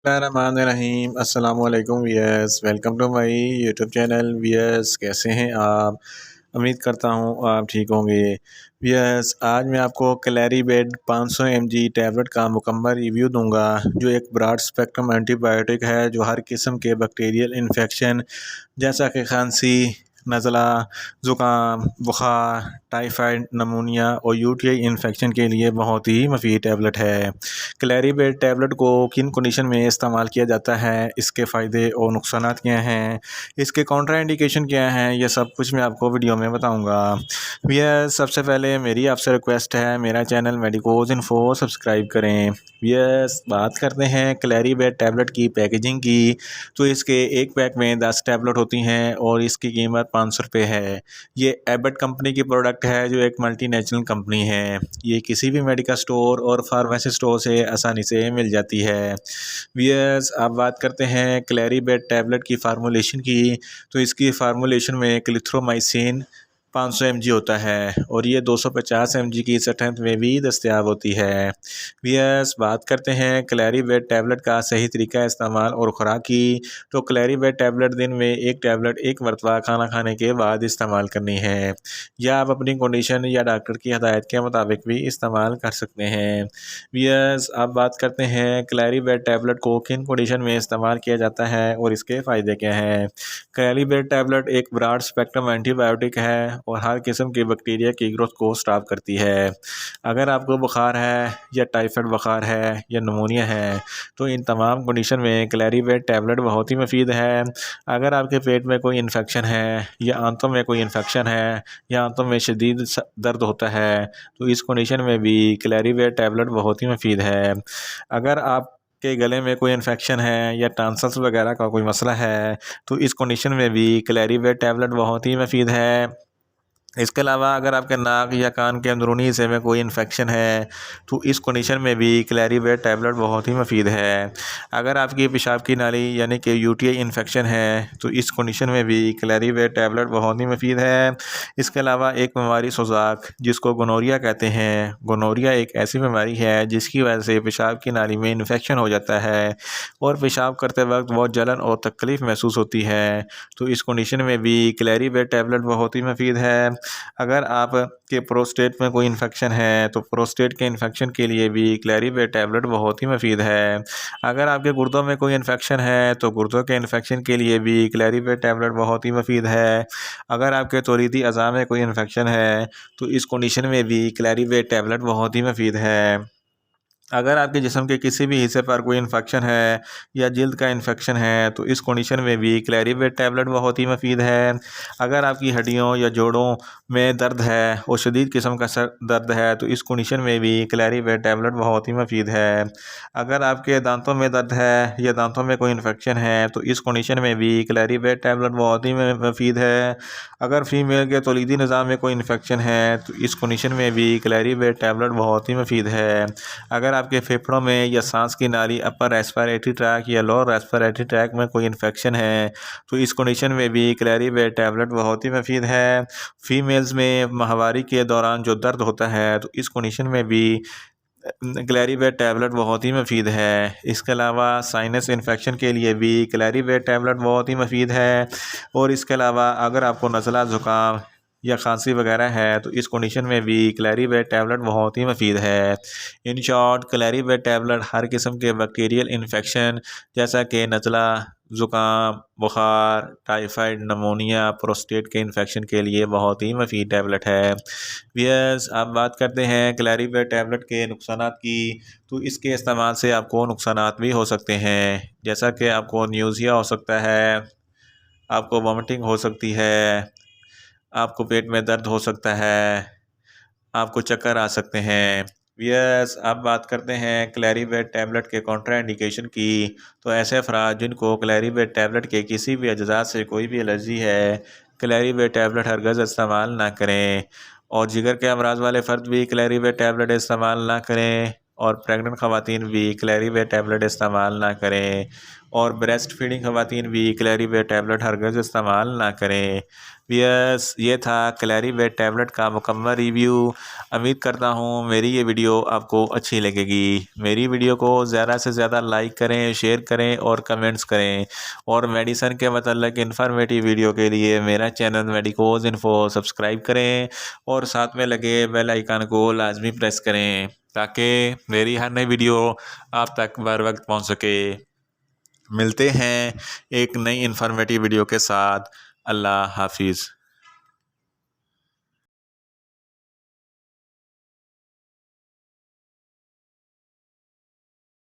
रहीम अस्सलाम वालेकुम viewers, welcome to my YouTube channel. Viewers, कैसे हैं आप? उम्मीद करता हूँ आप ठीक होंगे। वियर्स, आज मैं आपको क्लैरीबेट 500 mg टैबलेट का मुकम्मल रिव्यू दूंगा, जो एक ब्रॉड स्पेक्ट्रम एंटीबायोटिक है जो हर किस्म के बैक्टीरियल इन्फेक्शन जैसा कि खांसी, नज़ला, ज़ुकाम, बुखार, टाइफाइड, नमूनिया और यूटीआई इन्फेक्शन के लिए बहुत ही मुफीद टैबलेट है। क्लैरीबेट टैबलेट को किन कंडीशन में इस्तेमाल किया जाता है, इसके फ़ायदे और नुकसानात क्या हैं, इसके कॉन्ट्रा इंडिकेशन क्या हैं, यह सब कुछ मैं आपको वीडियो में बताऊंगा। भैया, सबसे पहले मेरी आपसे रिक्वेस्ट है, मेरा चैनल मेडिकोज इन्फो सब्सक्राइब करें। यस, बात करते हैं क्लैरीबेट टैबलेट की पैकेजिंग की। तो इसके एक पैक में 10 टैबलेट होती हैं और इसकी कीमत 500 रुपये है। ये एबट कंपनी की प्रोडक्ट है, जो एक मल्टीनेशनल कंपनी है। ये किसी भी मेडिकल स्टोर और फार्मेसी स्टोर से आसानी से मिल जाती है। वियर्स, अब बात करते हैं क्लैरीबेट टैबलेट की फार्मूलेशन की। तो इसकी फार्मूलेशन में क्लिथ्रोमाइसिन 500 mg होता है और ये 250 mg की स्ट्रेंथ में भी दस्तयाब होती है। वियर्स, बात करते हैं क्लैरीबेट टैबलेट का सही तरीका इस्तेमाल और खुराक की। तो क्लैरीबेट टैबलेट दिन में एक टैबलेट एक मरतबा खाना खाने के बाद इस्तेमाल करनी है, या आप अपनी कंडीशन या डॉक्टर की हदायत के मुताबिक भी इस्तेमाल कर सकते हैं। वियर्स, अब बात करते हैं क्लैरीबेट टैबलेट को किन कंडीशन में इस्तेमाल किया जाता है और इसके फ़ायदे क्या हैं। क्लैरीबेट टैबलेट एक ब्रॉड स्पेक्ट्रम एंटीबायोटिक है और हर किस्म के बैक्टीरिया की ग्रोथ को स्टॉप करती है। अगर आपको बुखार है या टाइफाइड बुखार है या नमूनिया है, तो इन तमाम कंडीशन में क्लैरीबेट टैबलेट बहुत ही मुफीद है। अगर आपके पेट में कोई इन्फेक्शन है या आंतों में कोई इन्फेक्शन है या आंतों में शदीद दर्द होता है, तो इस कंडीशन में भी क्लैरीबेट टैबलेट बहुत ही मुफीद है। अगर आप के गले में कोई इन्फेक्शन है या टॉन्सिल्स वगैरह का कोई मसला है, तो इस कंडीशन में भी क्लैरीबेट टैबलेट बहुत ही मुफीद है। इसके अलावा अगर आपके नाक या कान के अंदरूनी हिस्से में कोई इन्फेक्शन है, तो इस कंडीशन में भी क्लैरीबेट टैबलेट बहुत ही मुफीद है। अगर आपकी पेशाब की नाली यानी कि यूटीआई इन्फेक्शन है, तो इस कंडीशन में भी क्लैरीबेट टैबलेट बहुत ही मुफीद है। इसके अलावा एक बीमारी सोजाक, जिसको गोनोरिया कहते हैं, गोनोरिया एक ऐसी बीमारी है जिसकी वजह से पेशाब की नाली में इन्फेक्शन हो जाता है और पेशाब करते वक्त बहुत जलन और तकलीफ़ महसूस होती है, तो इस कंडीशन में भी क्लैरीबेट टैबलेट बहुत ही मुफीद है। अगर आप के प्रोस्टेट में कोई इन्फेक्शन है, तो प्रोस्टेट के इन्फेक्शन के लिए भी क्लैरीबेट टैबलेट बहुत ही मुफीद है। अगर आपके गुर्दों में कोई इन्फेक्शन है, तो गुर्दों के इन्फेक्शन के लिए भी क्लैरीबेट टैबलेट बहुत ही मुफीद है। अगर आपके तौरीदी अज़ा में कोई इन्फेक्शन है, तो इस कंडीशन में भी क्लैरीबेट टैबलेट बहुत ही मुफीद है। अगर आपके जिस्म के किसी भी हिस्से पर कोई इन्फेक्शन है या जिल्द का इन्फेक्शन है, तो इस कंडीशन में भी क्लैरीबेट टैबलेट बहुत ही मुफीद है। अगर आपकी हड्डियों या जोड़ों में दर्द है और शदीद किस्म का सर दर्द है, तो इस कंडीशन में भी क्लैरीबेट टैबलेट बहुत ही मुफीद है। अगर आपके दांतों में दर्द है या दांतों में कोई इन्फेक्शन है, तो इस कंडीशन में भी क्लैरीबेट टैबलेट बहुत ही मुफीद है। अगर फीमेल के तौलीदी निज़ाम में कोई इन्फेक्शन है, तो इस कंडीशन में भी क्लैरीबेट टैबलेट बहुत ही मुफीद है। अगर आपके फेफड़ों में या सांस की नाली, अपर रेस्पिरेटरी ट्रैक या लोअर रेस्पिरेटरी ट्रैक में कोई इन्फेक्शन है, तो इस कंडीशन में भी क्लैरीबेट टैबलेट बहुत ही मुफीद है। फीमेल्स में माहवारी के दौरान जो दर्द होता है, तो इस कंडीशन में भी क्लैरीबेट टैबलेट बहुत ही मुफीद है। इसके अलावा साइनस इन्फेक्शन के लिए भी क्लैरीबेट टैबलेट बहुत ही मुफीद है। और इसके अलावा अगर आपको नज़ला, ज़ुकाम या खांसी वगैरह है, तो इस कंडीशन में भी क्लैरीबेट टैबलेट बहुत ही मुफीद है। इन शॉर्ट, क्लैरीबेट टैबलेट हर किस्म के बैक्टीरियल इन्फेक्शन जैसा कि नज़ला, ज़ुकाम, बुखार, टाइफाइड, नमूनिया, प्रोस्टेट के इन्फेक्शन के लिए बहुत ही मुफीद टैबलेट है। वियर्स, अब बात करते हैं क्लैरीबेट टैबलेट के नुकसानात की। तो इसके इस्तेमाल से आपको नुकसानात भी हो सकते हैं, जैसा कि आपको न्यूज़िया हो सकता है, आपको वॉमिटिंग हो सकती है, आपको पेट में दर्द हो सकता है, आपको चक्कर आ सकते हैं। यस, अब बात करते हैं क्लैरीबेट टैबलेट के कॉन्ट्रा इंडिकेशन की। तो ऐसे अफराद जिनको क्लैरीबेट टैबलेट के किसी भी अज्जा से कोई भी एलर्जी है, क्लैरीबेट टैबलेट हरगज़ इस्तेमाल ना करें। और जिगर के अमराज वाले फ़र्द भी क्लैरीबेट टैबलेट इस्तेमाल ना करें। और प्रेग्नेंट ख़वातीन भी क्लैरीवेट टैबलेट इस्तेमाल ना करें, और ब्रेस्ट फीडिंग ख़वातीन भी क्लैरीवेट टैबलेट हरगिज़ इस्तेमाल ना करें। यस, ये था क्लैरीवेट टैबलेट का मुकम्मल रिव्यू। उम्मीद करता हूँ मेरी ये वीडियो आपको अच्छी लगेगी। मेरी वीडियो को ज़्यादा से ज़्यादा लाइक करें, शेयर करें और कमेंट्स करें, और मेडिसन के मतलब इन्फॉर्मेटिव वीडियो के लिए मेरा चैनल मेडिकोज इन्फो सब्सक्राइब करें, और साथ में लगे बेल आइकन को लाजमी प्रेस करें ताकि मेरी हर नई वीडियो आप तक बर वक्त पहुँच सके। मिलते हैं एक नई इन्फॉर्मेटिव वीडियो के साथ। अल्लाह हाफिज़।